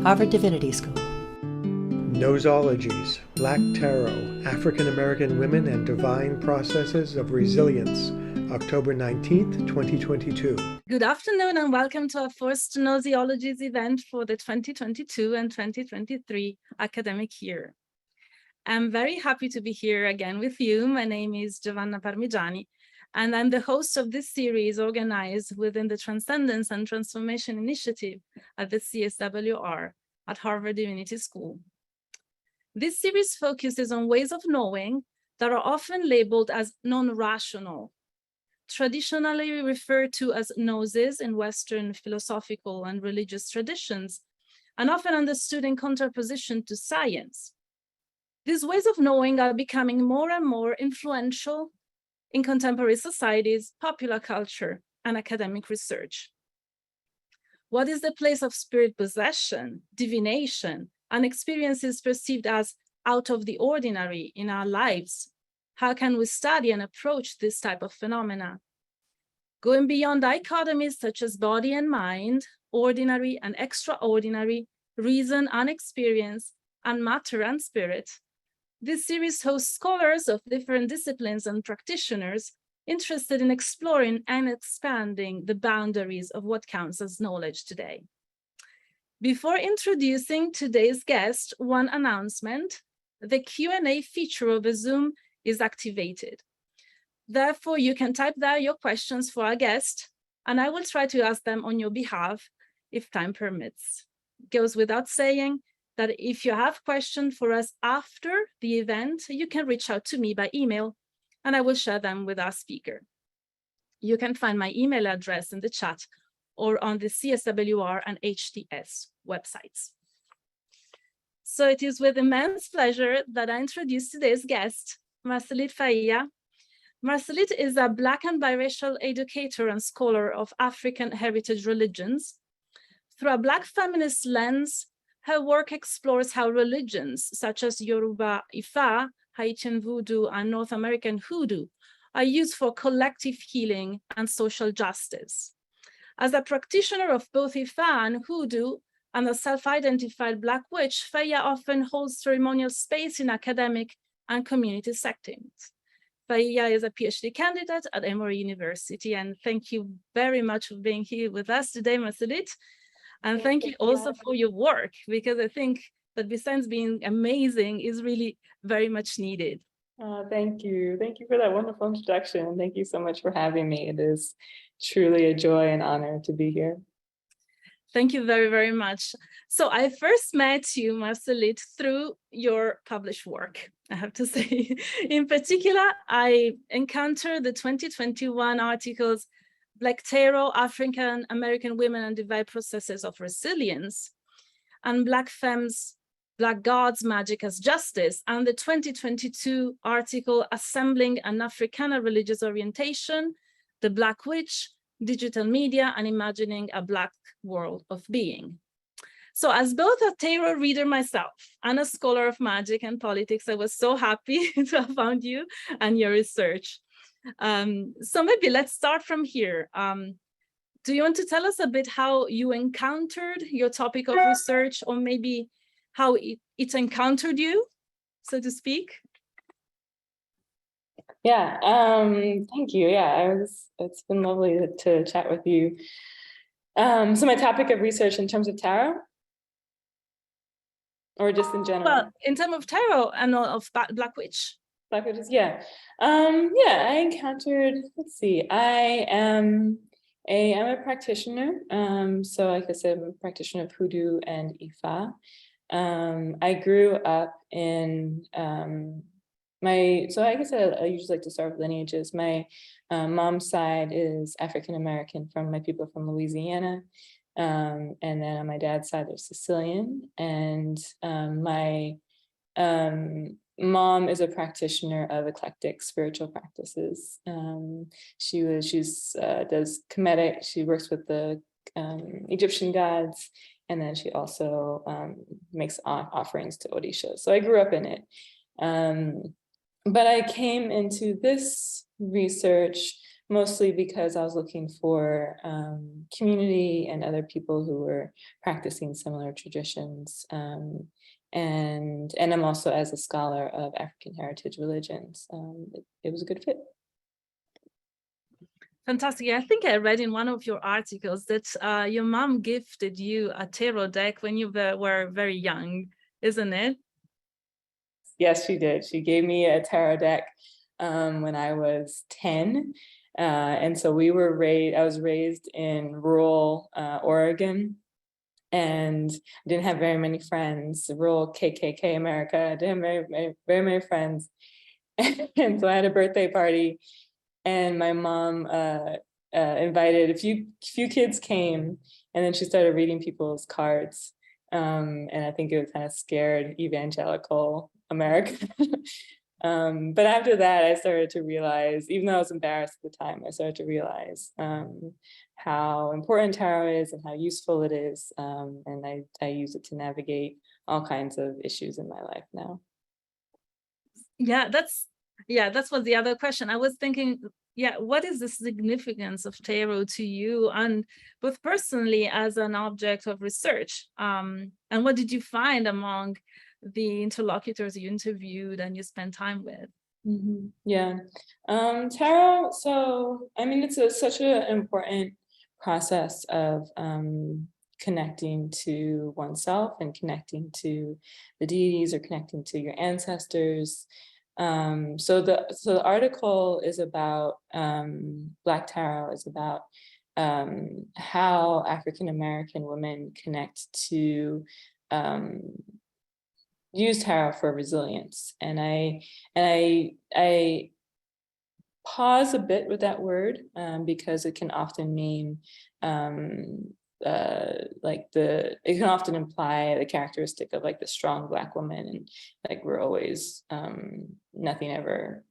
Harvard Divinity School. Gnoseologies, Black Tarot, African American Women and Divine Processes of Resilience, October 19th, 2022. Good afternoon and welcome to our first Gnoseologies event for the 2022 and 2023 academic year. I'm very happy to be here again with you. My name is Giovanna Parmigiani, and I'm the host of this series organized within the Transcendence and Transformation Initiative at the CSWR at Harvard Divinity School. This series focuses on ways of knowing that are often labeled as non-rational, traditionally referred to as gnosis in Western philosophical and religious traditions, and often understood in contraposition to science. These ways of knowing are becoming more and more influential in contemporary societies, popular culture, and academic research. What is the place of spirit possession, divination, and experiences perceived as out of the ordinary in our lives? How can we study and approach this type of phenomena? Going beyond dichotomies such as body and mind, ordinary and extraordinary, reason and experience, and matter and spirit, this series hosts scholars of different disciplines and practitioners interested in exploring and expanding the boundaries of what counts as knowledge today. Before introducing today's guest, one announcement: the Q&A feature of the Zoom is activated. Therefore, you can type there your questions for our guest, and I will try to ask them on your behalf if time permits. It goes without saying that if you have questions for us after the event, you can reach out to me by email, and I will share them with our speaker. You can find my email address in the chat or on the CSWR and HTS websites. So it is with immense pleasure that I introduce today's guest, Marcelitte Failla. Marcelitte is a Black and biracial educator and scholar of African heritage religions. Through a Black feminist lens, her work explores how religions such as Yoruba Ifá, Haitian Vodou, and North American Hoodoo are used for collective healing and social justice. As a practitioner of both Ifá and Hoodoo and a self-identified Black witch, Failla often holds ceremonial space in academic and community settings. Failla is a PhD candidate at Emory University, and thank you very much for being here with us today, Marcelitte. And thank you also for your work, because I think that besides being amazing, is really very much needed. Thank you. Thank you for that wonderful introduction. Thank you so much for having me. It is truly a joy and honor to be here. Thank you very, very much. So I first met you, Marcelitte, through your published work, I have to say. In particular, I encountered the 2021 articles, Black Tarot, African American Women and Divine Processes of Resilience, and Black Femmes, Black Gods, Magic as Justice, and the 2022 article, Assembling an Africana Religious Orientation, the Black Witch, Digital Media, and Imagining a Black World of Being. So as both a tarot reader myself and a scholar of magic and politics, I was so happy to have found you and your research. So maybe let's start from here. Do you want to tell us a bit how you encountered your topic of research, or maybe how it encountered you, so to speak? Yeah, thank you. Yeah, it's been lovely to chat with you. So my topic of research in terms of tarot, or just in general? Well, in terms of tarot and of Black Witch. Black Witches, yeah. Yeah, I encountered, let's see, I'm a practitioner. So like I said, I'm a practitioner of Hoodoo and Ifá. I grew up in so I guess I usually like to start with lineages. My mom's side is African-American, from my people from Louisiana. And then on my dad's side, they're Sicilian. And my mom is a practitioner of eclectic spiritual practices. She does Kemetic. She works with the Egyptian gods, and then she also makes offerings to Orisha. So I grew up in it. But I came into this research mostly because I was looking for community and other people who were practicing similar traditions. And I'm also, as a scholar of African heritage religions, it was a good fit. Fantastic. I think I read in one of your articles that your mom gifted you a tarot deck when you were very young, isn't it? Yes, she did. She gave me a tarot deck when I was 10. And so I was raised in rural Oregon, and didn't have very many friends, rural KKK America. I didn't have very many friends. And so I had a birthday party, and my mom invited a few kids came, and then she started reading people's cards. And I think it kind of scared evangelical America. But after that, I started to realize, even though I was embarrassed at the time, I started to realize how important tarot is and how useful it is. And I use it to navigate all kinds of issues in my life now. Yeah, that was the other question. I was thinking, what is the significance of tarot to you, and both personally as an object of research? And what did you find among the interlocutors you interviewed and you spent time with? Mm-hmm. Yeah, tarot. So, I mean, it's such an important process of connecting to oneself and connecting to the deities or connecting to your ancestors. So the article is about Black Tarot is about how African American women connect to use tarot for resilience. And I pause a bit with that word because it can often mean it can often imply the characteristic of like the strong Black woman, and like we're always nothing ever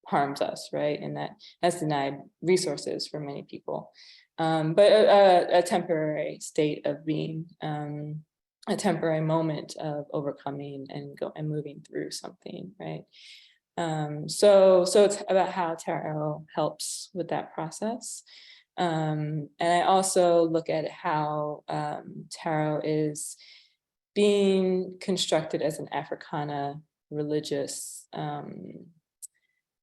harms us, right? And that's denied resources for many people, but a temporary state of being, a temporary moment of overcoming and moving through something, right? So it's about how tarot helps with that process. And I also look at how tarot is being constructed as an Africana religious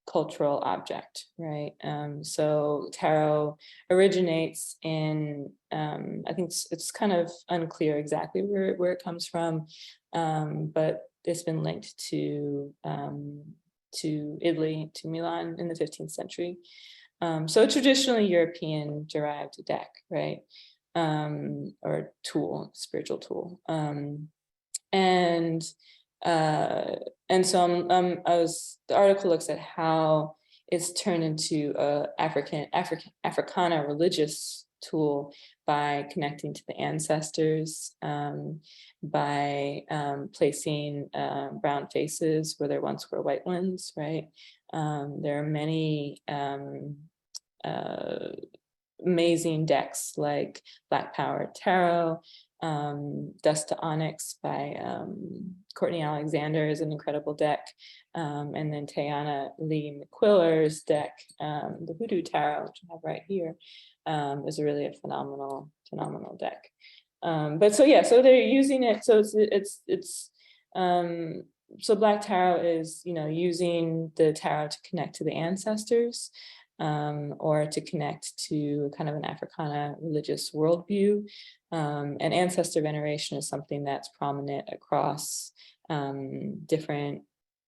cultural object, right? So tarot originates in, I think it's kind of unclear exactly where it comes from, but it's been linked to Italy, to Milan in the 15th century. So a traditionally European derived deck, right? Or tool, spiritual tool. And so the article looks at how it's turned into a Africana religious tool by connecting to the ancestors, by placing brown faces where there once were white ones, right? There are many amazing decks like Black Power Tarot, Dust to Onyx by Courtney Alexander is an incredible deck. And then Tayana Lee McQuiller's deck, the Hoodoo Tarot, which I have right here, is really a phenomenal deck. But so they're using it. So so Black Tarot is, using the tarot to connect to the ancestors, or to connect to kind of an Africana religious worldview. And ancestor veneration is something that's prominent across different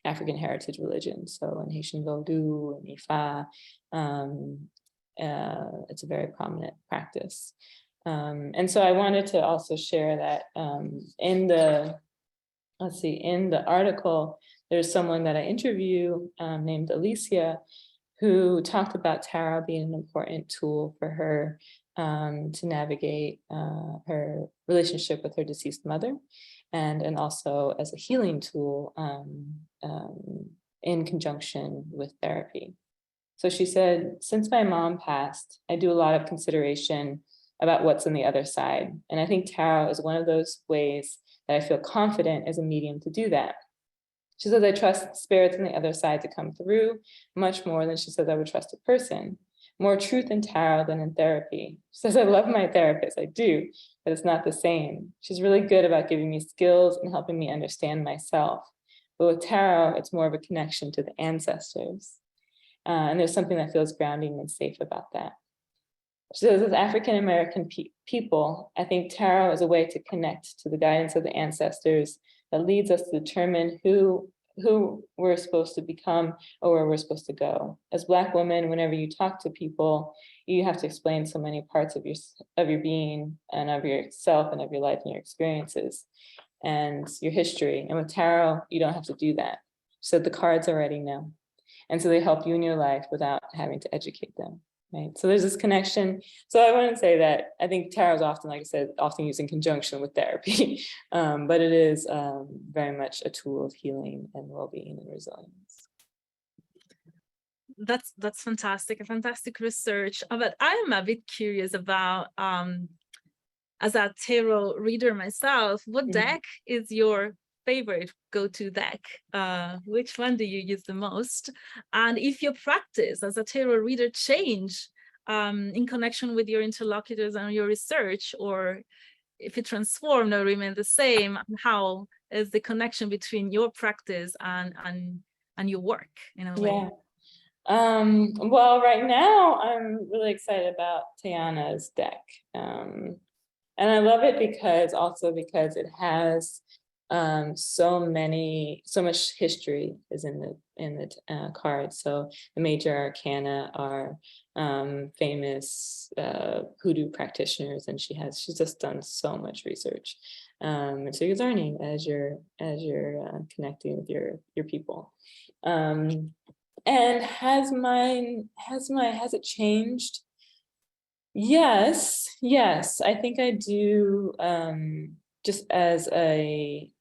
African heritage religions. So in Haitian Vodou and Ifá, it's a very prominent practice. And so I wanted to also share that in the article, there's someone that I interview named Alicia, who talked about tarot being an important tool for her to navigate her relationship with her deceased mother, and also as a healing tool in conjunction with therapy. So she said, since my mom passed, I do a lot of consideration about what's on the other side. And I think tarot is one of those ways that I feel confident as a medium to do that. She says, I trust spirits on the other side to come through much more than she says I would trust a person. more truth in tarot than in therapy. She says, I love my therapist, I do, but it's not the same. She's really good about giving me skills and helping me understand myself. But with tarot, it's more of a connection to the ancestors. And there's something that feels grounding and safe about that. So as African-American people, I think tarot is a way to connect to the guidance of the ancestors that leads us to determine who we're supposed to become or where we're supposed to go. As Black women, whenever you talk to people, you have to explain so many parts of your being and of yourself and of your life and your experiences and your history. And with tarot, you don't have to do that. So the cards already know. And so they help you in your life without having to educate them. Right. So there's this connection. So I wouldn't say that I think tarot is often, like I said, often used in conjunction with therapy, but it is very much a tool of healing and well-being and resilience. That's fantastic, a fantastic research. But I'm a bit curious about, as a tarot reader myself, what deck is your favorite go-to deck? Which one do you use the most? And if your practice as a tarot reader change in connection with your interlocutors and your research, or if it transformed or remained the same, how is the connection between your practice and your work in a way? Yeah. Well, right now I'm really excited about Tiana's deck. And I love it because it has so much history is in the cards. So the major arcana are famous hoodoo practitioners, and she's just done so much research. And so you're learning as you're connecting with your people. And has it changed? Yes, I think I do. Just as a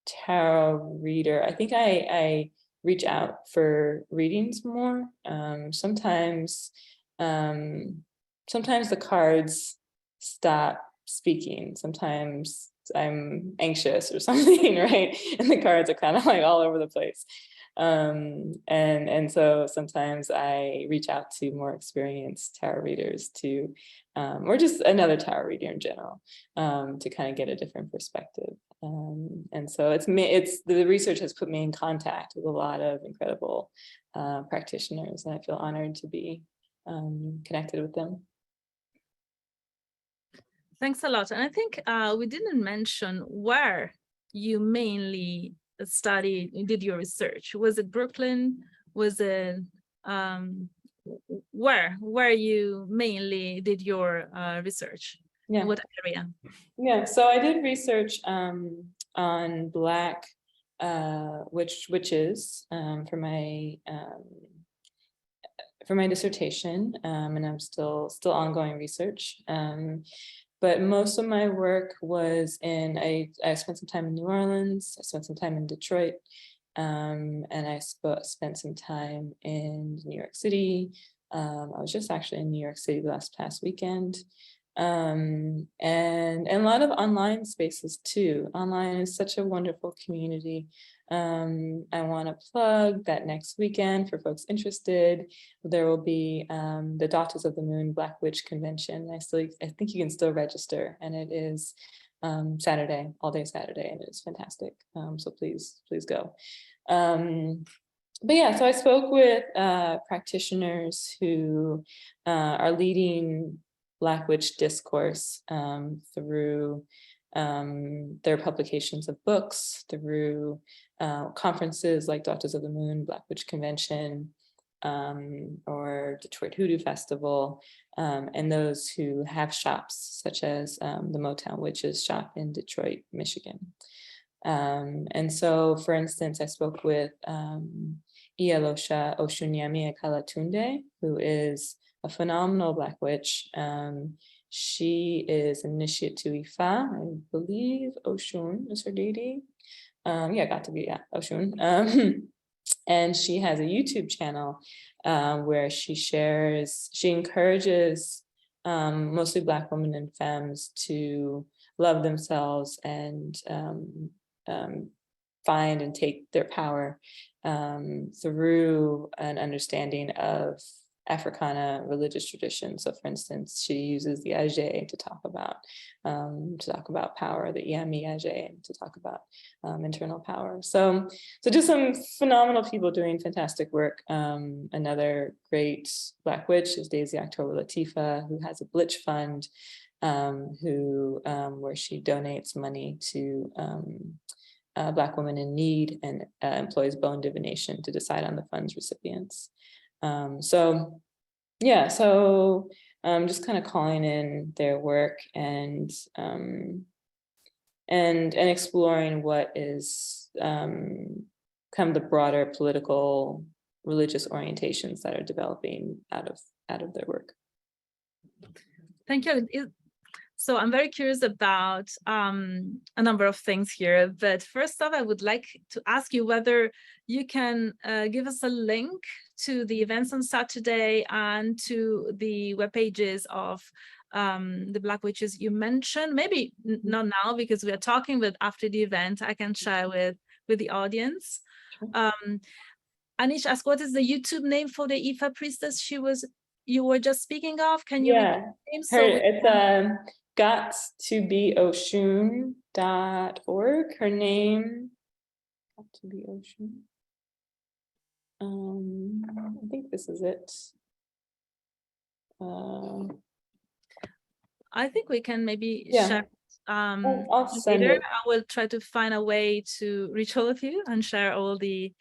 tarot reader, I think I reach out for readings more. Sometimes the cards stop speaking. Sometimes I'm anxious or something, right? And the cards are kind of like all over the place. And so sometimes I reach out to more experienced tarot readers to, or just another tarot reader in general, to kind of get a different perspective. And so the research has put me in contact with a lot of incredible practitioners, and I feel honored to be connected with them. Thanks a lot. And I think we didn't mention where you mainly did your research. Was it Brooklyn? Was it where you mainly did your research? Yeah. What area? Yeah, so I did research on Black witches for my dissertation, and I'm still ongoing research. But most of my work was I spent some time in New Orleans, I spent some time in Detroit, and I spent some time in New York City. I was just actually in New York City past weekend. And a lot of online spaces too. Online is such a wonderful community. I want to plug that next weekend for folks interested. There will be the Daughters of the Moon Black Witch Convention. I think you can still register, and it is Saturday, all day Saturday, and it's fantastic. So please go. But yeah, so I spoke with practitioners who are leading Black witch discourse through their publications of books, through conferences like Daughters of the Moon, Black Witch Convention, or Detroit Hoodoo Festival, and those who have shops such as the Motown Witches shop in Detroit, Michigan. And so, for instance, I spoke with Iyalosha Oshunyami Akalatunde, who is a phenomenal Black witch. She is initiate to Ifá. I believe Oshun is her deity. Oshun. And she has a YouTube channel where she encourages mostly Black women and femmes to love themselves and find and take their power through an understanding of Africana religious tradition. So for instance, she uses the Age to talk about power, the Iami Age to talk about internal power. So just some phenomenal people doing fantastic work. Another great Black witch is Daisy October Latifa, who has a Blitch fund, where she donates money to Black women in need and employs bone divination to decide on the fund's recipients. So just kind of calling in their work and exploring what is kind of the broader political religious orientations that are developing out of their work. Thank you. So I'm very curious about a number of things here, but first off, I would like to ask you whether you can give us a link to the events on Saturday and to the web pages of the Black witches you mentioned. Maybe not now because we are talking, but after the event, I can share with the audience. Sure. Anish asked, what is the YouTube name for the Ifa priestess you were just speaking of? Can you repeat the name? It's gottobeoshun.org. Her name, got to be Oshun. I think this is it. I think we can maybe share. I'll send it. I will try to find a way to reach all of you and share all the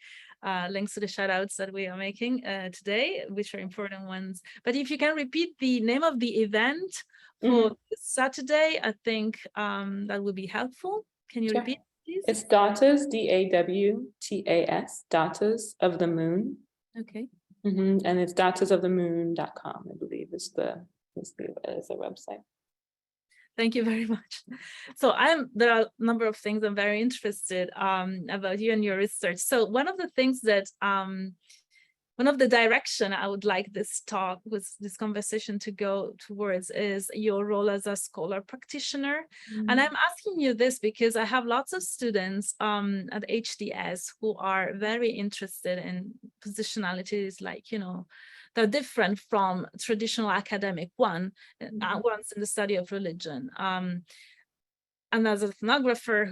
links to the shout outs that we are making today, which are important ones. But if you can repeat the name of the event for Saturday, I think that would be helpful. Can you repeat, please? It's Daughters, DAWTAS, Daughters of the Moon. Okay. And it's daughtersofthemoon.com, I believe is the website. Thank you very much. So there are a number of things I'm very interested about you and your research. So one of the things that one of the direction I would like this conversation to go towards is your role as a scholar practitioner. And I'm asking you this because I have lots of students at HDS who are very interested in positionalities like, they're different from traditional academic ones in the study of religion. And as an ethnographer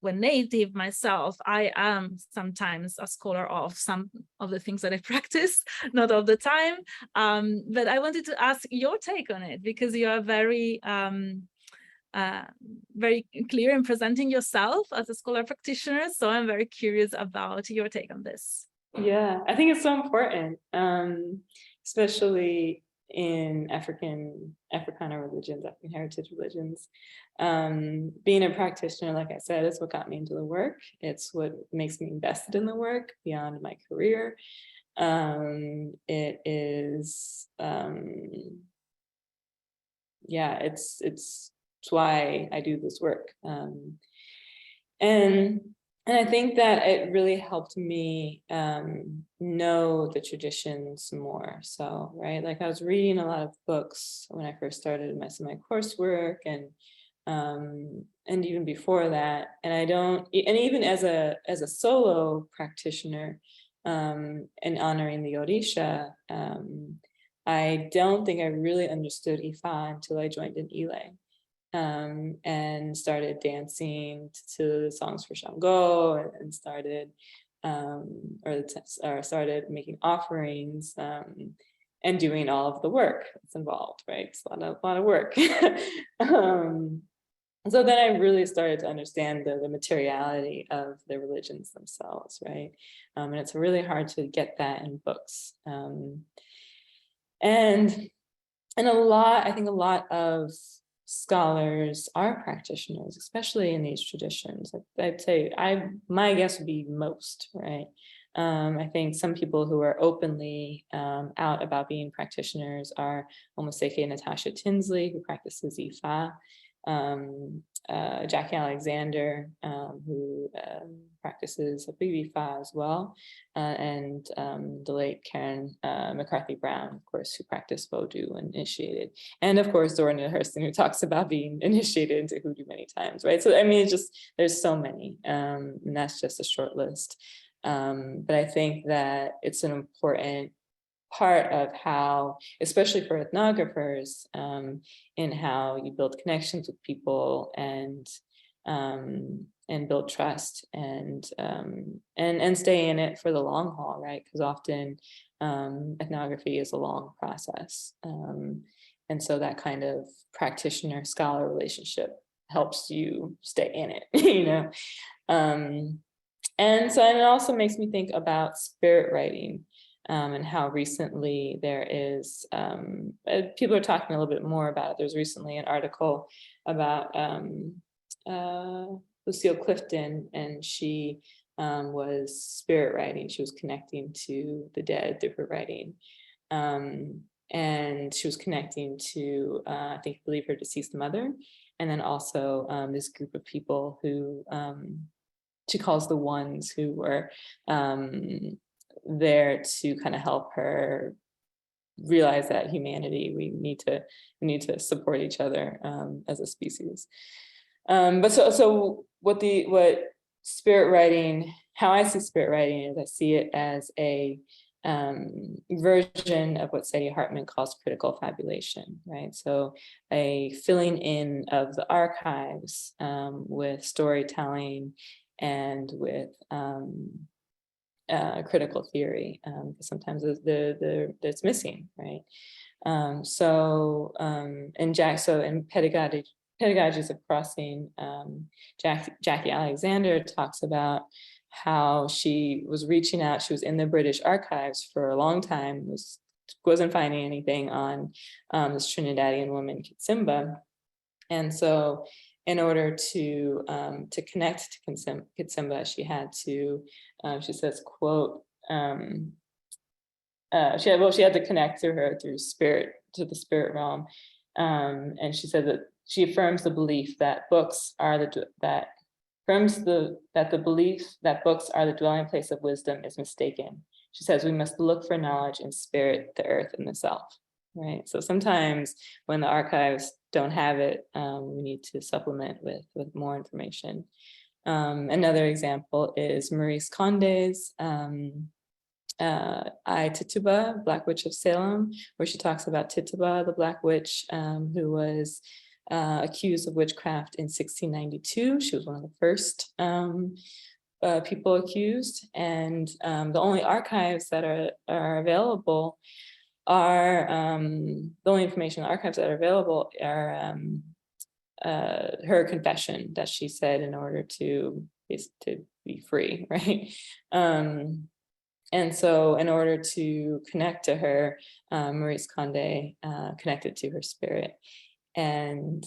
when native myself, I am sometimes a scholar of some of the things that I practice, not all the time. But I wanted to ask your take on it because you are very, very clear in presenting yourself as a scholar practitioner. So I'm very curious about your take on this. Yeah, I think it's so important, especially in Africana religions, African heritage religions. Being a practitioner, like I said, is what got me into the work. It's what makes me invested in the work beyond my career. It is, it's why I do this work. And I think that it really helped me know the traditions more. So, right, like I was reading a lot of books when I first started my coursework, and even before that. And even as a solo practitioner, and honoring the Orisha, I don't think I really understood Ifá until I joined an Ile. And started dancing to songs for Shango, and started started making offerings, and doing all of the work that's involved, right? It's a lot of work. So then I really started to understand the materiality of the religions themselves, right? And it's really hard to get that in books. And I think a lot of scholars are practitioners, especially in these traditions. I'd say my guess would be most, right? I think some people who are openly out about being practitioners are Omoseke Natasha Tinsley, who practices Ifá, Jackie Alexander, who practices Ifá as well, and the late Karen McCarthy Brown, of course, who practiced Vodou and initiated, and of course Dorina Hurston, who talks about being initiated into Hoodoo many times, right? So I mean, it's just there's so many, and that's just a short list. But I think that it's an important part of how, especially for ethnographers, in how you build connections with people and build trust and stay in it for the long haul, right? Because often ethnography is a long process, and so that kind of practitioner-scholar relationship helps you stay in it, you know. And so, and it also makes me think about spirit writing. And how recently there is, people are talking a little bit more about it. There's recently an article about Lucille Clifton, and she was spirit writing. She was connecting to the dead through her writing. And she was connecting to, I believe her deceased mother, and then also this group of people who she calls the ones who were there to kind of help her realize that humanity, we need to support each other as a species. But so what spirit writing, how I see spirit writing is I see it as a version of what Sadie Hartman calls critical fabulation, right? So a filling in of the archives with storytelling and with critical theory, because sometimes it's missing, right? So in Pedagogies of Crossing, Jackie Alexander talks about how she was reaching out. She was in the British archives for a long time, wasn't finding anything on this Trinidadian woman, Kitsimba. And so in order to connect to Kitsimba, she had to, she says, quote, she had to connect to her through spirit, to the spirit realm. And she said that she affirms the belief that books are the belief that books are the dwelling place of wisdom is mistaken. She says we must look for knowledge in spirit, the earth, and the self. Right. So sometimes when the archives don't have it, we need to supplement with more information. Another example is Maurice Conde's I, Tituba, Black Witch of Salem, where she talks about Tituba, the Black Witch, who was accused of witchcraft in 1692. She was one of the first people accused, and the only archives that are available are the only information in the archives that are available are her confession that she said in order to be free, right? And so in order to connect to her, Maurice Conde connected to her spirit and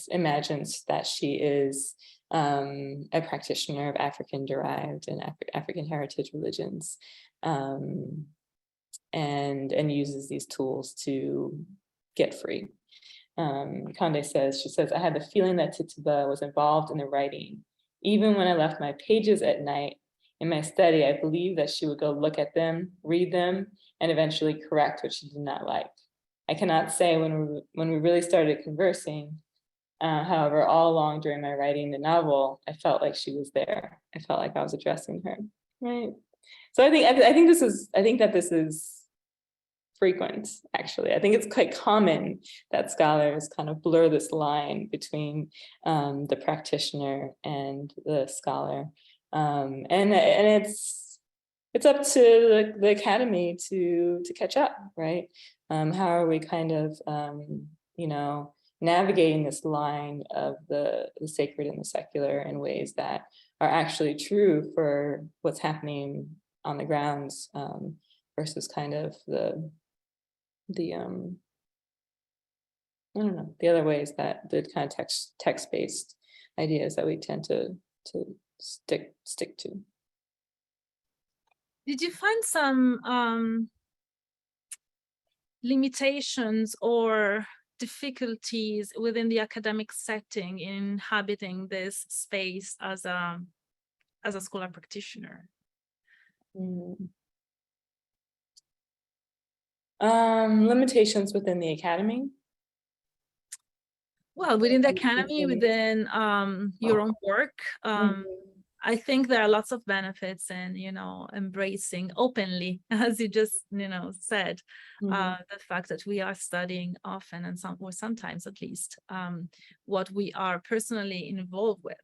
imagines that she is a practitioner of African-derived and African heritage religions, and uses these tools to get free. Conde says, she says, I had the feeling that Tituba was involved in the writing. Even when I left my pages at night in my study, I believed that she would go look at them, read them, and eventually correct what she did not like. I cannot say when we really started conversing. However, all along during my writing the novel, I felt like she was there. I felt like I was addressing her, right? So I think that this is frequent, actually. I think it's quite common that scholars kind of blur this line between the practitioner and the scholar. And it's up to the academy to catch up, right? How are we kind of, navigating this line of the sacred and the secular in ways that are actually true for what's happening on the grounds, versus kind of the other ways that the kind of text-based ideas that we tend to stick to. Did you find some limitations or difficulties within the academic setting in inhabiting this space as a scholar practitioner? Limitations within the academy? Well, within the academy, within your own work. I think there are lots of benefits in, embracing openly, as you just, said, the fact that we are studying often and or sometimes at least, what we are personally involved with.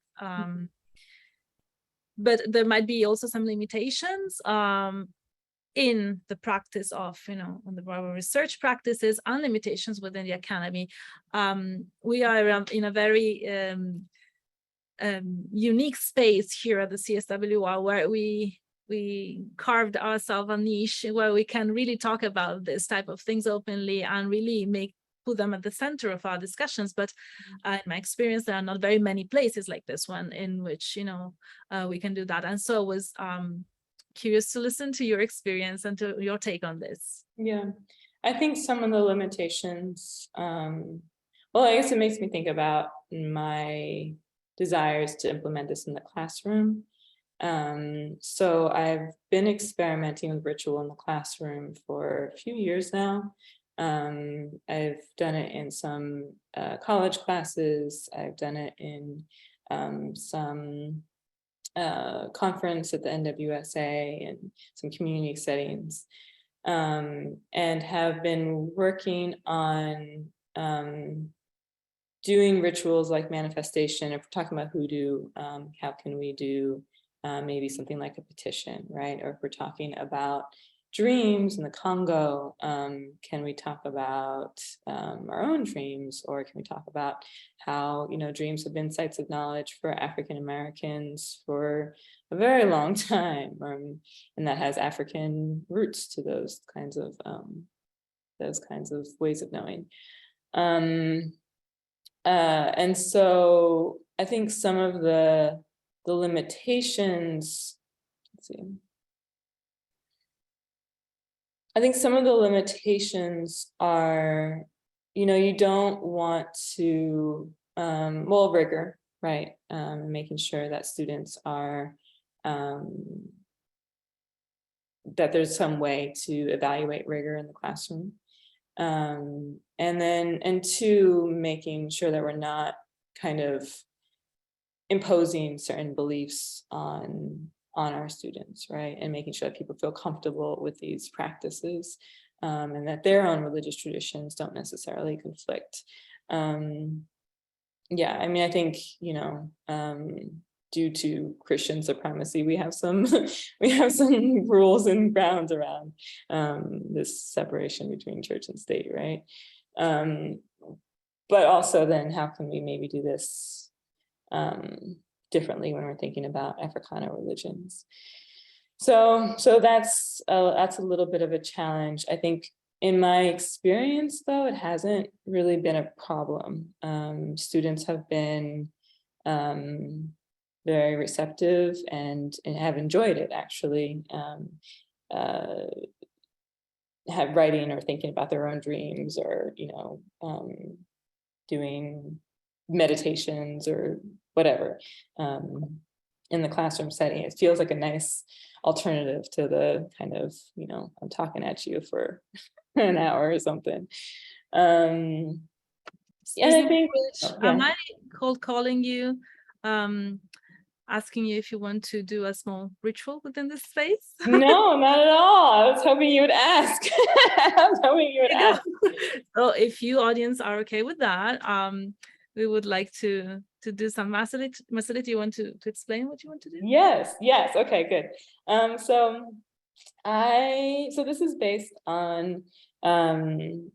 But there might be also some limitations in the practice of, on the research practices and limitations within the academy. We are in a very unique space here at the CSWR, where we carved ourselves a niche where we can really talk about this type of things openly and really put them at the center of our discussions. But in my experience, there are not very many places like this one in which we can do that. And so I was curious to listen to your experience and to your take on this. Yeah, I think some of the limitations, well, I guess it makes me think about my desires to implement this in the classroom. So I've been experimenting with ritual in the classroom for a few years now. I've done it in some college classes. I've done it in some conference at the NWSA and some community settings, and have been working on doing rituals like manifestation. If we're talking about hoodoo, how can we do maybe something like a petition, right? Or if we're talking about dreams in the Congo, can we talk about our own dreams, or can we talk about how dreams have been sites of knowledge for African Americans for a very long time, and that has African roots to those kinds of ways of knowing. And so I think some of the limitations, let's see. I think some of the limitations are, you don't want to, rigor, right? Making sure that students are, that there's some way to evaluate rigor in the classroom. And two, making sure that we're not kind of imposing certain beliefs on our students, right? And making sure that people feel comfortable with these practices, and that their own religious traditions don't necessarily conflict. Yeah, I mean, I think, due to Christian supremacy, we have some rules and grounds around this separation between church and state, right? But also then how can we maybe do this differently when we're thinking about Africana religions? So that's a little bit of a challenge. I think in my experience, though, it hasn't really been a problem. Students have been very receptive and have enjoyed it, actually. Have writing or thinking about their own dreams, or doing meditations or whatever in the classroom setting. It feels like a nice alternative to the kind of, I'm talking at you for an hour or something. Yeah, I think. Am I cold calling you, asking you if you want to do a small ritual within this space? No, not at all. I was hoping you would ask. So if you audience are okay with that, we would like to do some. Marcelitte, you want to explain what you want to do? Yes. Okay, good. So this is based on the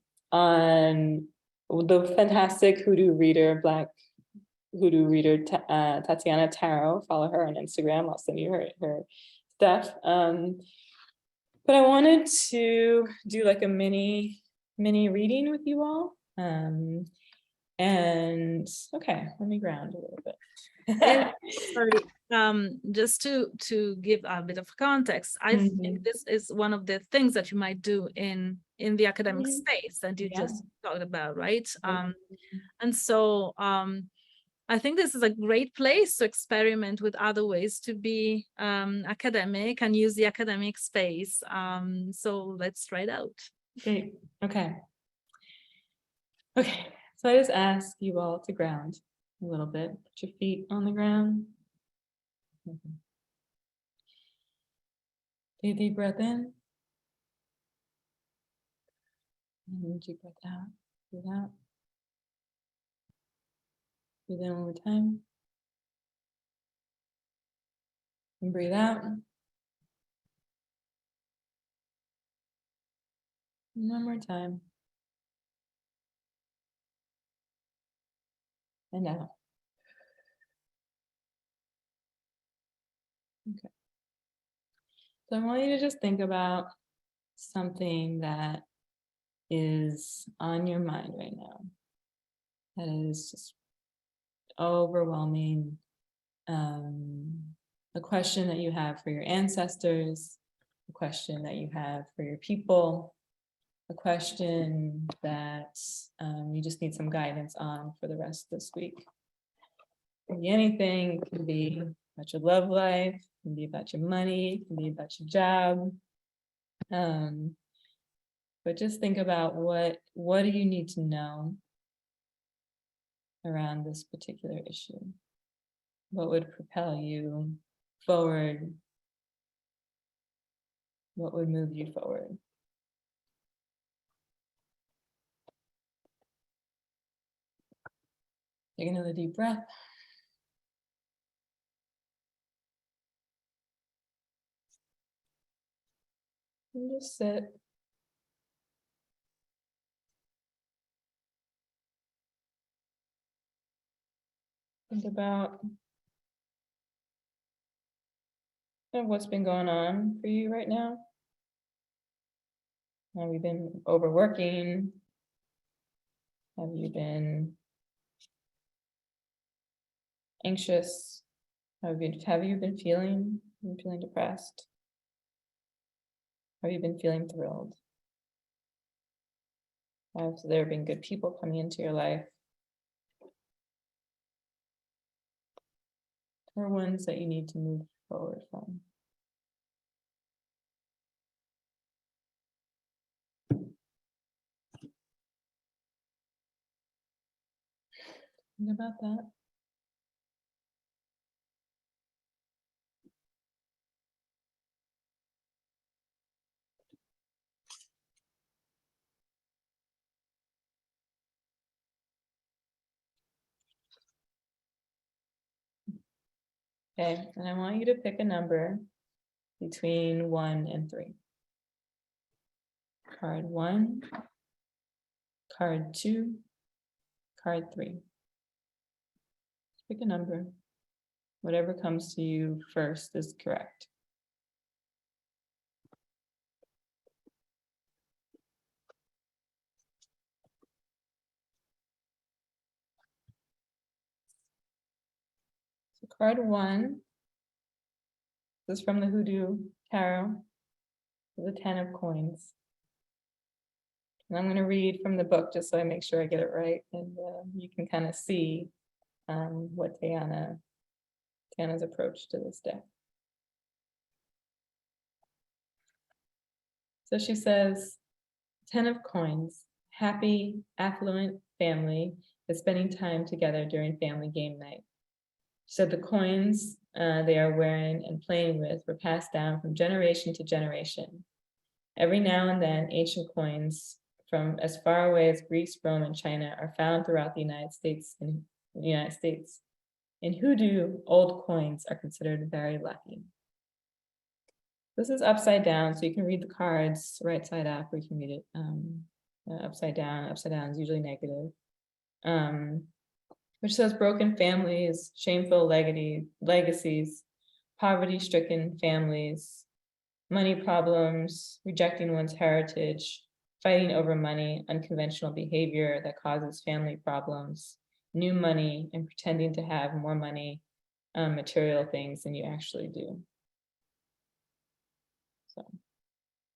fantastic hoodoo reader, Black hoodoo reader, Tatiana Taro. Follow her on Instagram. I'll send you her stuff. But I wanted to do like a mini reading with you all. And okay, let me ground a little bit. Sorry, just to give a bit of context, I think this is one of the things that you might do in the academic space that you just talked about, right? And so I think this is a great place to experiment with other ways to be academic and use the academic space. So let's try it out. Great. Okay. So I just ask you all to ground a little bit. Put your feet on the ground. Take a deep breath in. And deep breath out. Breathe out. Breathe in one more time. And breathe out. One more time. And out. Okay. So I want you to just think about something that is on your mind right now. That is just overwhelming. A question that you have for your ancestors, a question that you have for your people, a question that you just need some guidance on for the rest of this week. It can be anything. It can be about your love life, it can be about your money, it can be about your job. But just think about what do you need to know around this particular issue? What would propel you forward? What would move you forward? Take another deep breath. And just sit. Think about what's been going on for you right now. Have you been overworking? Have you been anxious? Have you been feeling depressed? Have you been feeling thrilled? Have there been good people coming into your life? Or ones that you need to move forward from? Think about that. Okay, and I want you to pick a number between 1 and 3. Card 1, card 2, card 3. Pick a number. Whatever comes to you first is correct. So card 1, this is from the Hoodoo Tarot, the 10 of Coins. And I'm going to read from the book just so I make sure I get it right, and you can kind of see what Tana's approach to this deck. So she says, 10 of Coins, happy, affluent family is spending time together during family game night. She said the coins they are wearing and playing with were passed down from generation to generation. Every now and then, ancient coins from as far away as Greece, Rome, and China are found throughout the United States. In Hoodoo, old coins are considered very lucky. This is upside down, so you can read the cards right side up, or you can read it upside down. Upside down is usually negative. Which says broken families, shameful legacies, poverty-stricken families, money problems, rejecting one's heritage, fighting over money, unconventional behavior that causes family problems, new money, and pretending to have more money, material things than you actually do. So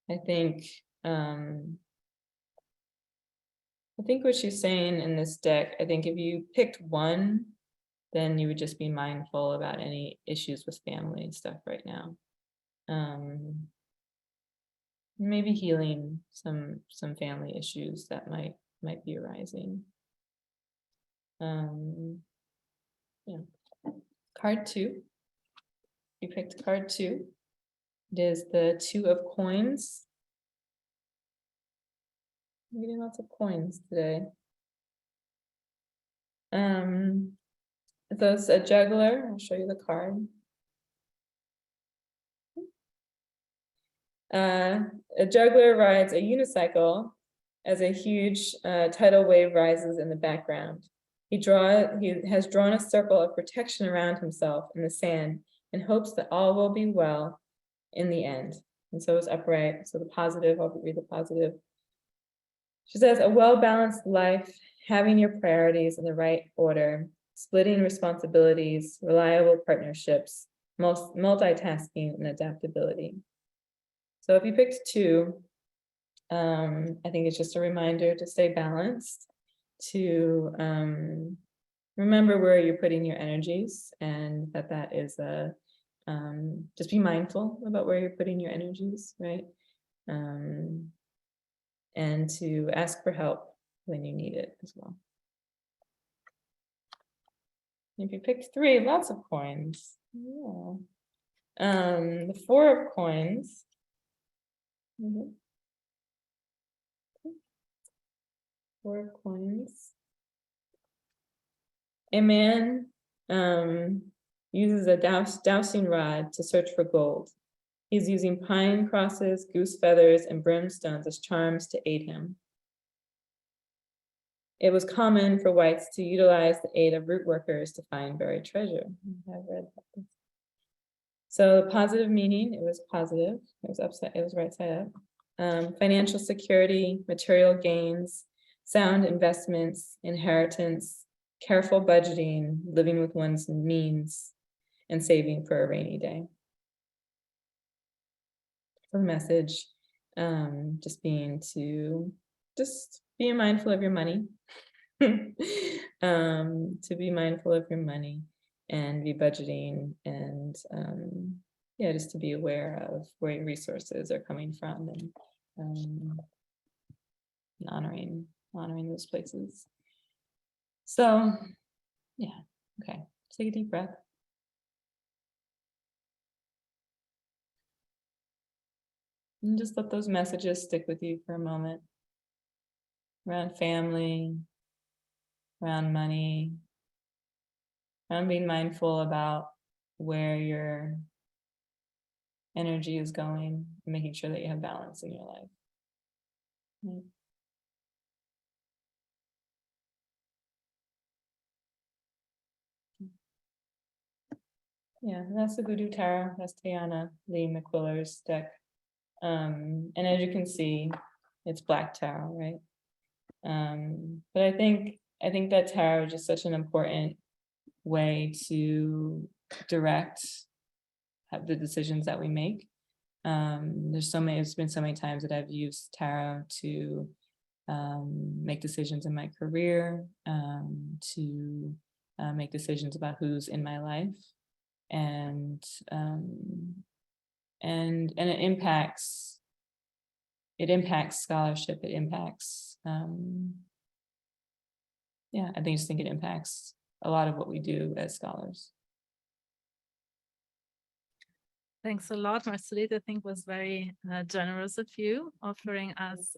I think what she's saying in this deck, I think if you picked one, then you would just be mindful about any issues with family and stuff right now. Maybe healing some family issues that might be arising. Yeah. Card 2. You picked card 2. It is the 2 of coins. I'm getting lots of coins today. So it's a juggler. I'll show you the card. A juggler rides a unicycle as a huge tidal wave rises in the background. He has drawn a circle of protection around himself in the sand in hopes that all will be well in the end. And so it's upright. So the positive, I'll read the positive. She says, a well-balanced life, having your priorities in the right order, splitting responsibilities, reliable partnerships, multitasking, and adaptability. So if you picked 2, I think it's just a reminder to stay balanced, to remember where you're putting your energies, and that is a, just be mindful about where you're putting your energies, right? And to ask for help when you need it as well. If you picked 3, lots of coins. Yeah. The 4 of coins. Mm-hmm. 4 of coins. A man uses a dowsing rod to search for gold. He's using pine crosses, goose feathers, and brimstones as charms to aid him. It was common for whites to utilize the aid of root workers to find buried treasure. I've read that. So the positive meaning, it was positive. It was right side up. Financial security, material gains, sound investments, inheritance, careful budgeting, living with one's means, and saving for a rainy day. The message, just being mindful of your money, to be mindful of your money and be budgeting, and yeah, just to be aware of where your resources are coming from, and honoring those places. So yeah, okay, take a deep breath. And just let those messages stick with you for a moment. Around family, around money, around being mindful about where your energy is going, and making sure that you have balance in your life. Right. Yeah, that's the Voodoo Tarot. That's Tiana Lee McQuiller's deck. And as you can see, it's Black Tarot, right? But I think that tarot is just such an important way to direct the decisions that we make. There's been so many times that I've used tarot to make decisions in my career, to make decisions about who's in my life, and it impacts scholarship. It impacts yeah, I just think it impacts a lot of what we do as scholars. Thanks a lot, Marcelitte. I think was very generous of you offering us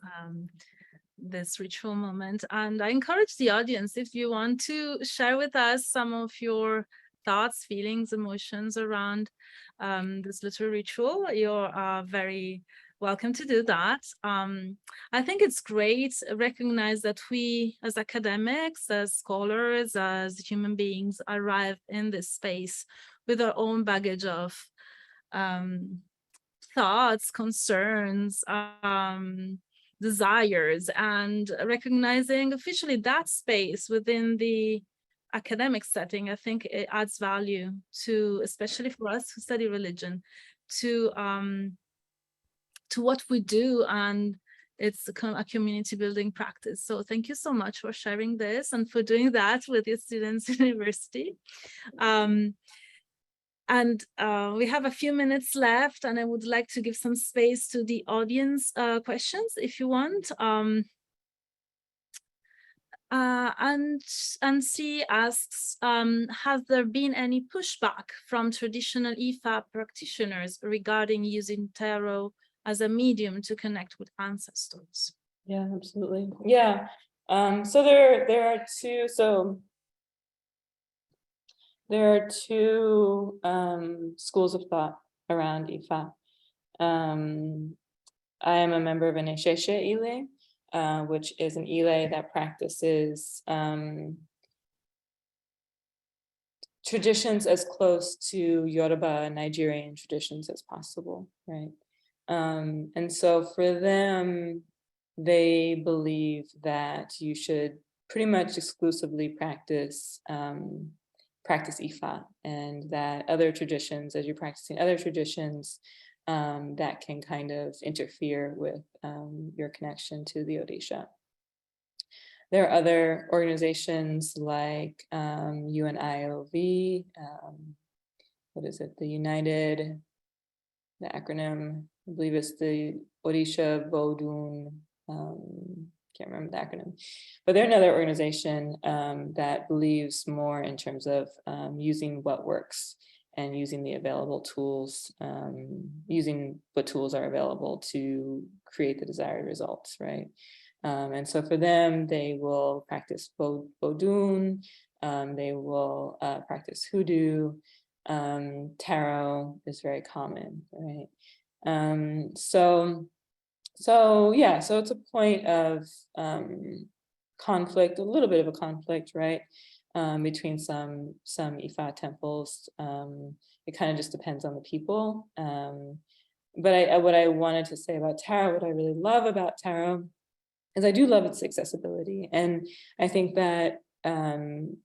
this ritual moment. And I encourage the audience, if you want to share with us some of your thoughts, feelings, emotions around this little ritual, you're very welcome to do that. I think it's great to recognize that we as academics, as scholars, as human beings arrive in this space with our own baggage of thoughts, concerns, desires, and recognizing officially that space within the academic setting. I think it adds value to, especially for us who study religion, to what we do, and it's a community building practice. So thank you so much for sharing this and for doing that with your students at university. And we have a few minutes left, and I would like to give some space to the audience questions if you want. And she asks, has there been any pushback from traditional Ifá practitioners regarding using tarot as a medium to connect with ancestors? Yeah, absolutely. Yeah. So there are two. So there are two schools of thought around Ifá. I am a member of an Esheshe Ile, which is an Ile that practices traditions as close to Yoruba Nigerian traditions as possible, right? And so for them, they believe that you should pretty much exclusively practice Ifá, and that other traditions, as you're practicing other traditions, that can kind of interfere with your connection to the Odisha. There are other organizations like UNIOV, what is it? The acronym, I believe it's the Odisha Vodou, can't remember the acronym, but they're another organization that believes more in terms of using what works and using the available tools, using what tools are available to create the desired results, right? And so for them, they will practice Vodou, they will practice Hoodoo, tarot is very common, right? So yeah, so it's a point of conflict, a little bit of a conflict, right? Between some Ifá temples. It kind of just depends on the people. But what I wanted to say about tarot, what I really love about tarot, is I do love its accessibility. And I think that Hoodoo,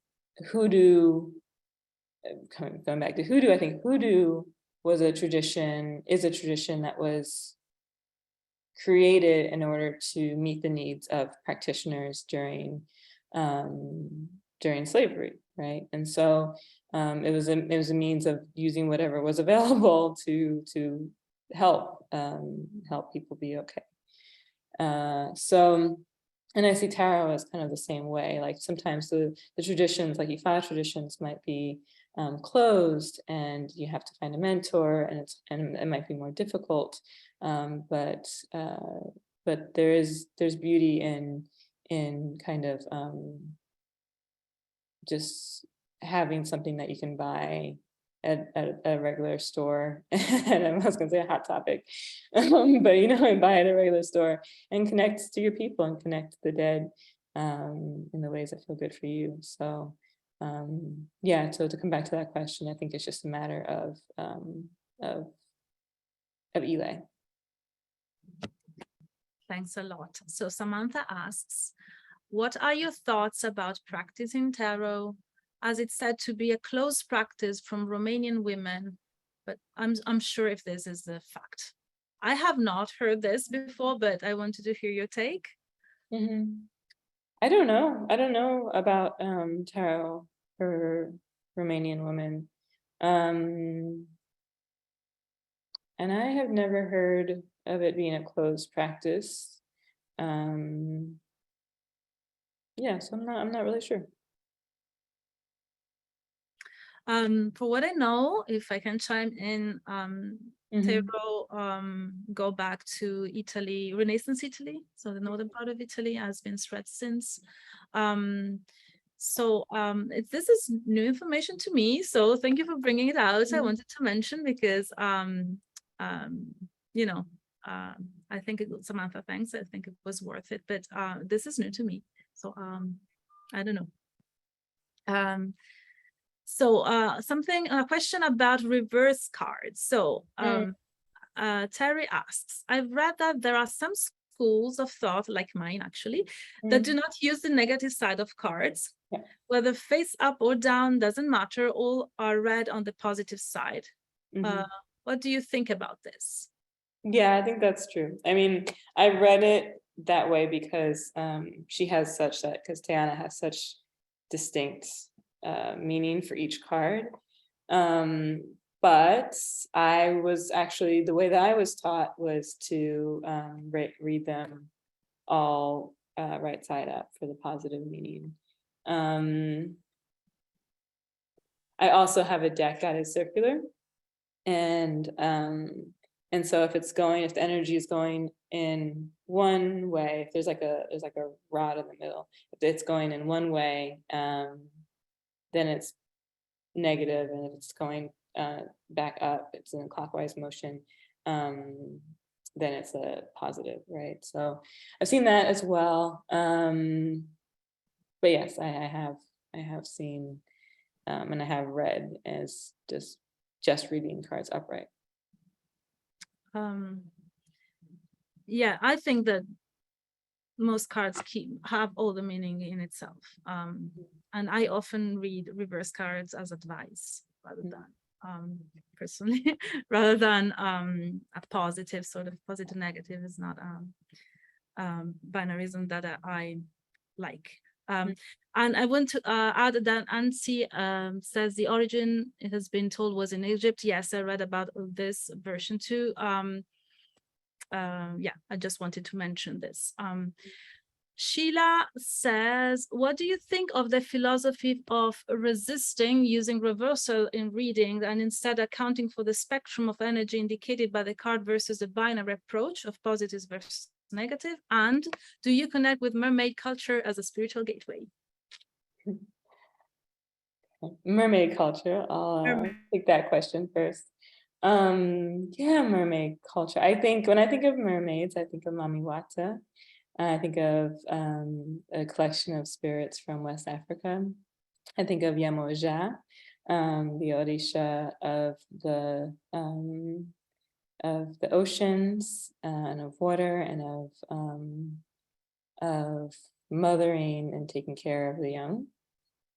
going back to Hoodoo, I think Hoodoo is a tradition that was created in order to meet the needs of practitioners during slavery, right? And so it was a means of using whatever was available to help people be okay. So, and I see tarot as kind of the same way. Like sometimes the traditions, like Ifá traditions, might be closed, and you have to find a mentor, and it might be more difficult. But there's beauty in kind of just having something that you can buy at a regular store. And I was going to say a hot topic, but and buy at a regular store and connect to your people and connect to the dead in the ways that feel good for you. So yeah, so to come back to that question, I think it's just a matter of Eli. Thanks a lot. So Samantha asks, what are your thoughts about practicing tarot, as it's said to be a close practice from Romanian women, but I'm sure if this is the fact. I have not heard this before, but I wanted to hear your take. Mm-hmm. I don't know about tarot for Romanian women. And I have never heard of it being a closed practice. Yeah, so I'm not really sure. For what I know, if I can chime in, tarot go back to Italy, Renaissance Italy, so the northern part of Italy has been spread since. This is new information to me, so thank you for bringing it out. I wanted to mention because I think Samantha, thanks. I think it was worth it, but this is new to me, so I don't know. A question about reverse cards. So Terry asks, I've read that there are some schools of thought, like mine actually, that do not use the negative side of cards. Yeah. Whether face up or down doesn't matter, all are read on the positive side. What do you think about this? Yeah, I think that's true. I mean, I read it that way because because Tiana has such distinct meaning for each card. But I was actually, the way that I was taught was to read them all right side up for the positive meaning. I also have a deck that is circular, and so if the energy is going in one way, if there's like a rod in the middle, if it's going in one way, then it's negative, and if it's going back up, it's in a clockwise motion, then it's a positive, right? So I've seen that as well. But yes, I have seen and I have read as just reading cards upright. Yeah, I think that most cards have all the meaning in itself. And I often read reverse cards as advice rather than personally, rather than a positive positive negative is not binarism that I like. And I want to add that Ansi says the origin, it has been told, was in Egypt. Yes, I read about this version too. Yeah, I just wanted to mention this. Sheila says, what do you think of the philosophy of resisting using reversal in reading and instead accounting for the spectrum of energy indicated by the card versus the binary approach of positives versus negative? And do you connect with mermaid culture as a spiritual gateway? Mermaid culture, I'll take that question first. Yeah, mermaid culture. I think when I think of mermaids, I think of Mami Wata. I think of a collection of spirits from West Africa. I think of Yemoja, the Orisha of the oceans and of water and of mothering and taking care of the young.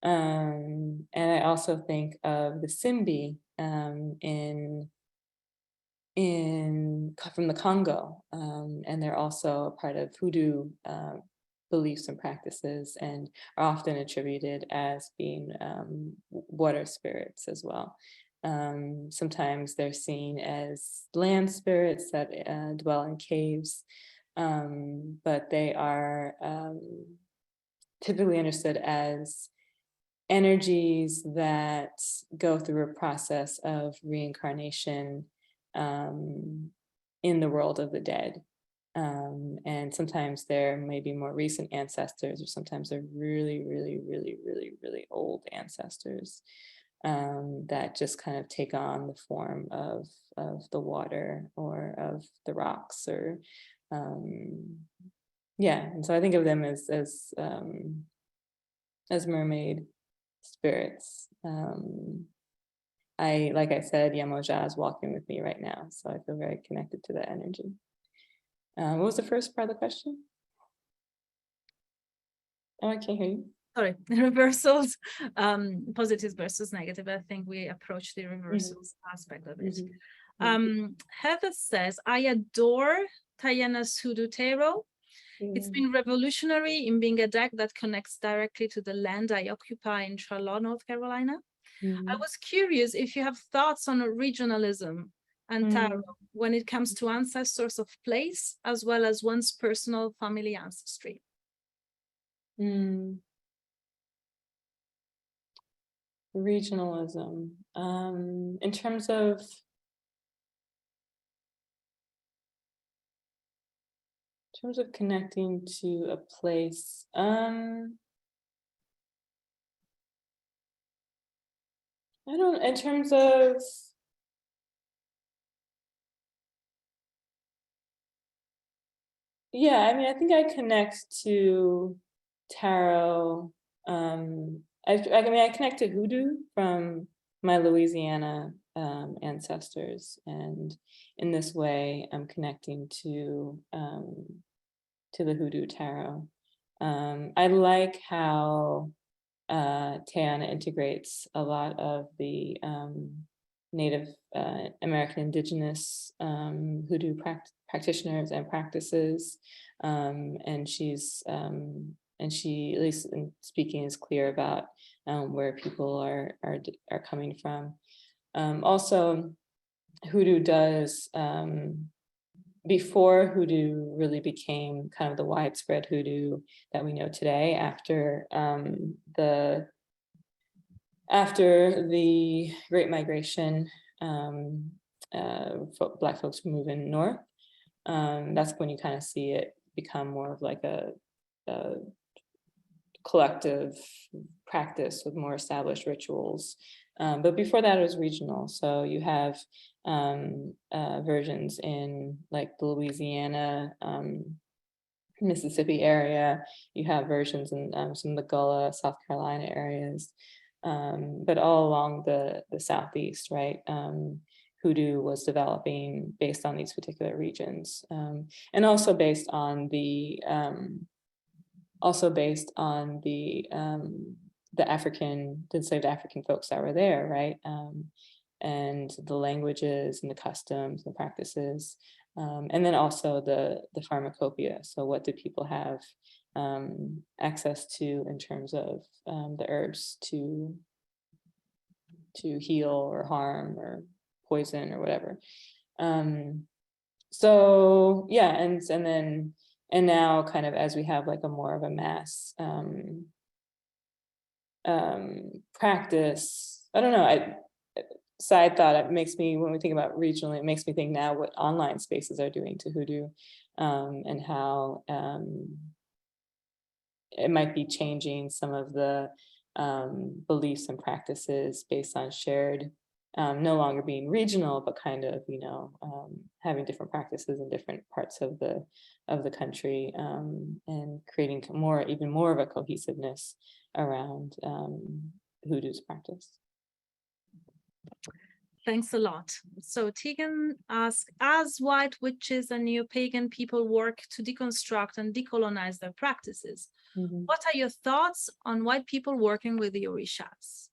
And I also think of the Simbi from the Congo, and they're also a part of Hoodoo beliefs and practices, and are often attributed as being water spirits as well. Sometimes they're seen as land spirits that dwell in caves, but they are typically understood as energies that go through a process of reincarnation in the world of the dead. And sometimes there may be more recent ancestors, or sometimes they're really, really, really, really, really old ancestors that just kind of take on the form of the water or of the rocks, or yeah. And so I think of them as mermaid spirits. Like I said, Yemoja is walking with me right now, so I feel very connected to that energy. What was the first part of the question? Oh, I can't hear you. Sorry, reversals, positives versus negative. I think we approach the reversals aspect of it. Heather says, I adore Tayana's Hoodoo Tarot. It's been revolutionary in being a deck that connects directly to the land I occupy in Charlotte, North Carolina. I was curious if you have thoughts on regionalism and tarot when it comes to ancestors of place, as well as one's personal family ancestry. Regionalism. In terms of connecting to a place, I don't, in terms of, yeah, I mean, I think I connect to tarot. I mean, I connect to Hoodoo from my Louisiana ancestors, and in this way, I'm connecting to the Hoodoo tarot. I like how Tayana integrates a lot of the Native American Indigenous Hoodoo practitioners and practices, and she, at least in speaking, is clear about where people are coming from. Also, Hoodoo does before hoodoo really became kind of the widespread hoodoo that we know today, after the Great Migration, Black folks moving north. That's when you kind of see it become more of like a collective practice with more established rituals. But before that, it was regional. So you have versions in like the Louisiana, Mississippi area. You have versions in some of the Gullah, South Carolina areas, but all along the Southeast, right? Hoodoo was developing based on these particular regions, and also based on the enslaved African folks that were there, right? And the languages and the customs and practices, and then also the pharmacopoeia. So what do people have access to in terms of the herbs to heal or harm or poison or whatever. So yeah, and now kind of as we have like a more of a mass practice, I don't know, side thought, it makes me, when we think about regionally, it makes me think now what online spaces are doing to hoodoo, and how it might be changing some of the beliefs and practices based on shared, no longer being regional, but kind of, you know, having different practices in different parts of the country, and creating even more of a cohesiveness around hoodoo's practice. Thanks a lot. So Tegan asks, as white witches and neo-pagan people work to deconstruct and decolonize their practices, what are your thoughts on white people working with the Orishas?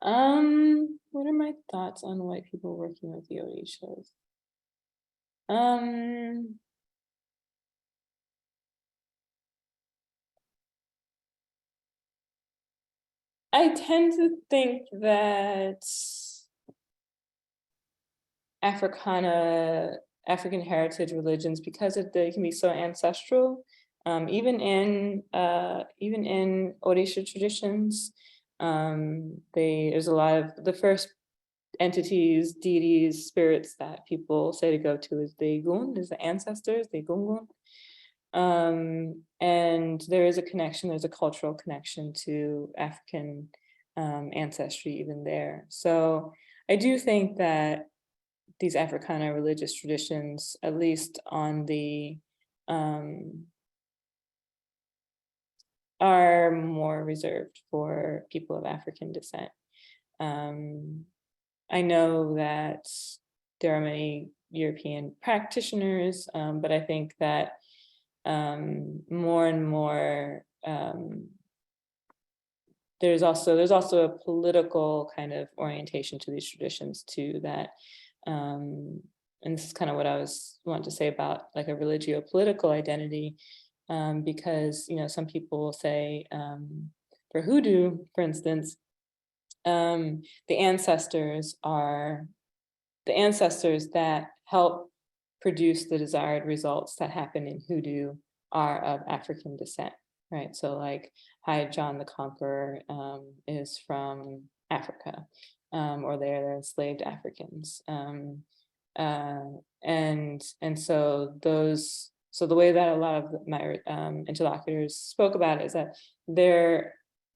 What are my thoughts on white people working with the Orishas? I tend to think that African heritage religions, because they can be so ancestral, even in Orisha traditions, there's a lot of the first entities, deities, spirits that people say to go to is the Egun, is the ancestors, the Egungun. And there is a connection, there's a cultural connection to African ancestry even there. So I do think that these Africana religious traditions, at least on the, are more reserved for people of African descent. I know that there are many European practitioners, but I think that more and more, there's also a political kind of orientation to these traditions too, that, and this is kind of what I wanted to say about like a religio-political identity, because, you know, some people will say, for hoodoo, for instance, the ancestors that help produce the desired results that happen in hoodoo are of African descent, right? So like Hyde John the Conqueror is from Africa, or they're enslaved Africans. And so the way that a lot of my interlocutors spoke about it is that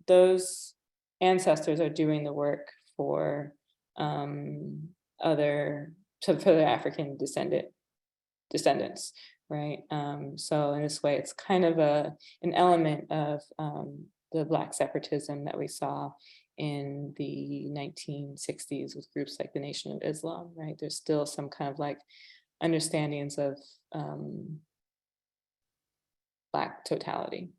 those ancestors are doing the work for their African descendants, right? So in this way, it's kind of an element of the Black separatism that we saw in the 1960s with groups like the Nation of Islam, right? There's still some kind of like understandings of Black totality.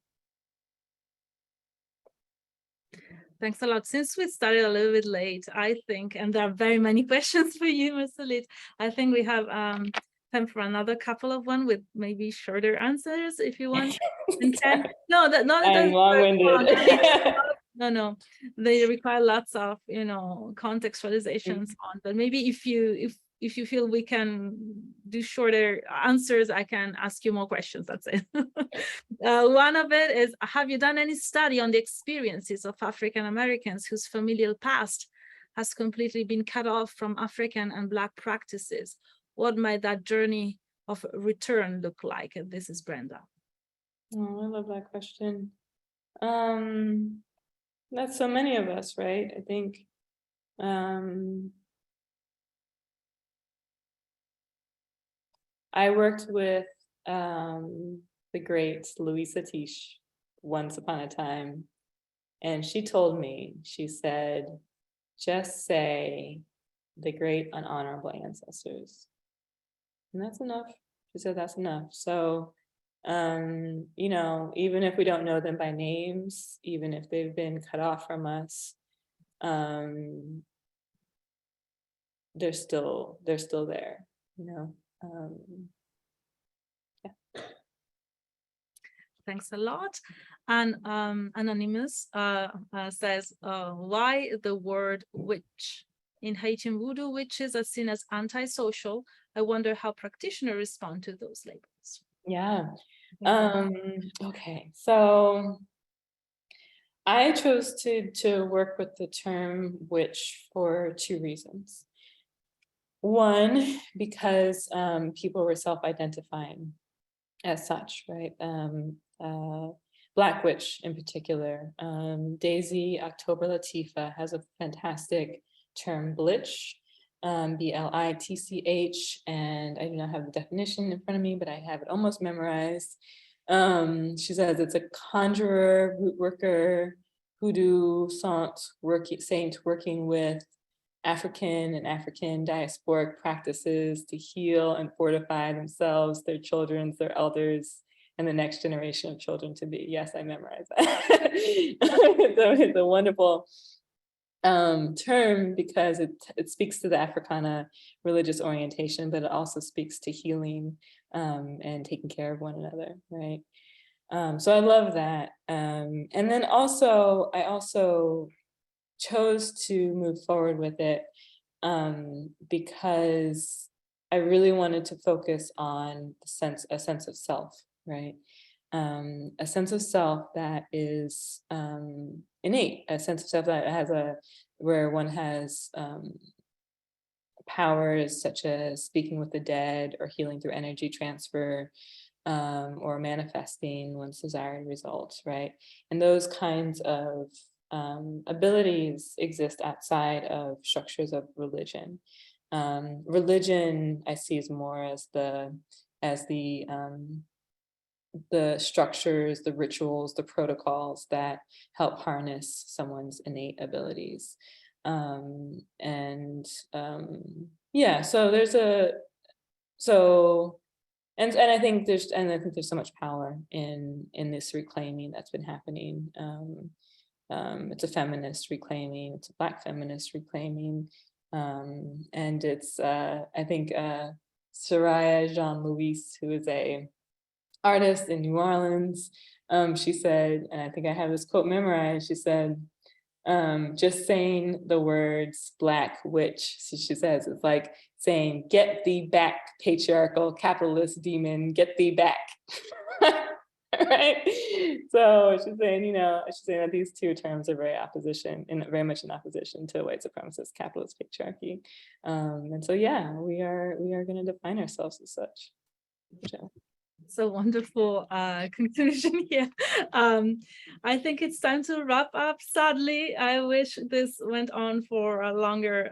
Thanks a lot. Since we started a little bit late, I think, and there are very many questions for you, Marcelitte, I think we have time for another couple of one with maybe shorter answers if you want. I'm long-winded. No, they require lots of, contextualizations on, but maybe if you feel we can do shorter answers, I can ask you more questions. That's it. One of it is, have you done any study on the experiences of African Americans whose familial past has completely been cut off from African and Black practices? What might that journey of return look like? And this is Brenda. Oh, I love that question. That's so many of us, right? I think I worked with the great Louisa Tiche once upon a time, and she told me, she said, just say the great unhonorable ancestors. And that's enough. She said that's enough. So, even if we don't know them by names, even if they've been cut off from us, they're still there, Yeah. Thanks a lot. And Anonymous says, why the word witch? In Haitian Vodou, witches are seen as antisocial. I wonder how practitioners respond to those labels. Yeah. Okay. So I chose to work with the term witch for two reasons. One, because people were self-identifying as such, right? Black witch in particular. Daisy October Latifa has a fantastic term, blitch, B-L-I-T-C-H, and I do not have the definition in front of me, but I have it almost memorized. She says it's a conjurer, root worker, hoodoo, saint working with African and African diasporic practices to heal and fortify themselves, their children, their elders, and the next generation of children to be. Yes, I memorized that. It's a wonderful term because it speaks to the Africana religious orientation, but it also speaks to healing and taking care of one another, right? So I love that. And then also, I also chose to move forward with it because I really wanted to focus on a sense of self, right? A sense of self that is innate, a sense of self that has where one has powers such as speaking with the dead or healing through energy transfer, or manifesting one's desired results, right? And those kinds of abilities exist outside of structures of religion. Religion I see as more as the structures, the rituals, the protocols that help harness someone's innate abilities. Yeah, so I think there's so much power in this reclaiming that's been happening. It's a feminist reclaiming, it's a Black feminist reclaiming, and it's I think Soraya Jean-Louis, who is a artist in New Orleans, she said, and I think I have this quote memorized, she said, just saying the words Black witch, she says, it's like saying, get thee back, patriarchal capitalist demon, get thee back. Right? So she's saying, that these two terms are very much in opposition to white supremacist capitalist patriarchy. And so, yeah, we are going to define ourselves as such. So wonderful conclusion here. I think it's time to wrap up. Sadly, I wish this went on for a longer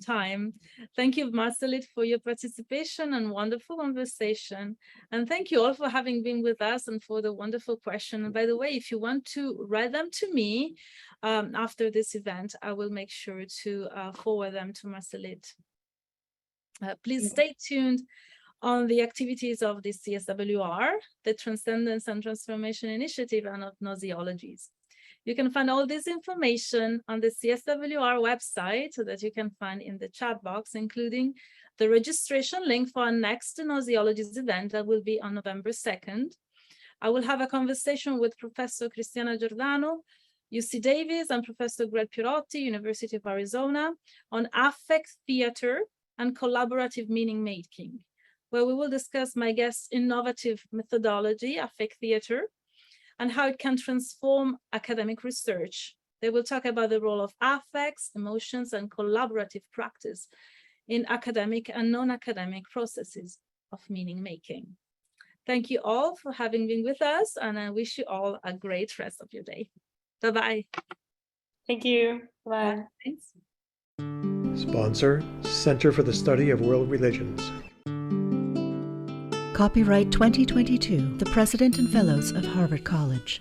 time. Thank you, Marcelitte, for your participation and wonderful conversation. And thank you all for having been with us and for the wonderful question. And by the way, if you want to write them to me after this event, I will make sure to forward them to Marcelitte. Please stay tuned on the activities of the CSWR, the Transcendence and Transformation Initiative, and of Gnoseologies. You can find all this information on the CSWR website that you can find in the chat box, including the registration link for our next Gnoseologies event that will be on November 2nd. I will have a conversation with Professor Cristiana Giordano UC Davis and Professor Greg Pirotti, University of Arizona, on affect theater and collaborative meaning making, where we will discuss my guest's innovative methodology, affect theater, and how it can transform academic research. They will talk about the role of affects, emotions, and collaborative practice in academic and non-academic processes of meaning making. Thank you all for having been with us, and I wish you all a great rest of your day. Bye-bye. Thank you. Bye. Thanks. Sponsor, Center for the Study of World Religions. Copyright 2022, the President and Fellows of Harvard College.